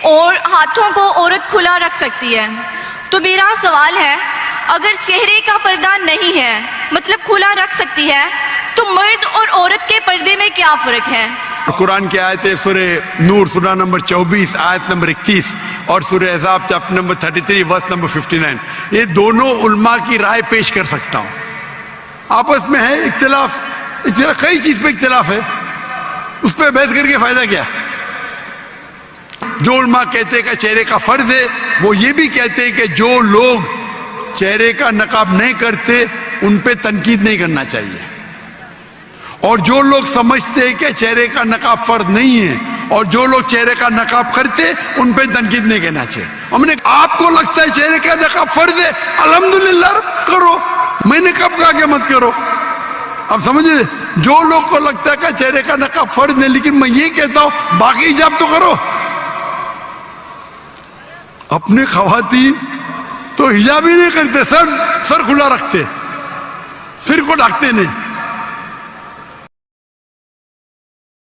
اور ہاتھوں کو عورت کھلا رکھ سکتی ہے۔ تو میرا سوال ہے، اگر چہرے کا پردہ نہیں ہے مطلب کھلا رکھ سکتی ہے، تو مرد اور عورت کے پردے میں کیا فرق ہے؟ قرآن کی آیت ہے سورہ نور سورہ نمبر 24 آیت نمبر 31 اور سورہ احزاب چیپٹر نمبر 33 ورس نمبر 59۔ یہ دونوں علماء کی رائے پیش کر سکتا ہوں۔ آپس میں ہے اختلاف، کئی چیز پہ اختلاف ہے، اس پہ بحث کر کے فائدہ کیا؟ جو علماء کہتے ہیں کہ چہرے کا فرض ہے، وہ یہ بھی کہتے ہیں کہ جو لوگ چہرے کا نقاب نہیں کرتے ان پہ تنقید نہیں کرنا چاہیے، اور جو لوگ سمجھتے ہیں کہ چہرے کا نقاب فرض نہیں ہے اور جو لوگ چہرے کا نقاب کرتے ان پہ تنقید نہیں کرنا چاہیے۔ ہم نے آپ کو لگتا ہے چہرے کا نقاب فرض ہے، الحمدللہ کرو، میں نے کب کہا کہ مت کرو؟ اب سمجھے، جو لوگ کو لگتا ہے کہ چہرے کا نقاب فرض نہیں، لیکن میں یہ کہتا ہوں باقی حجاب تو کرو۔ اپنے خواتین تو حجاب ہی نہیں کرتے، سر کھلا رکھتے، سر کو ڈھکتے نہیں۔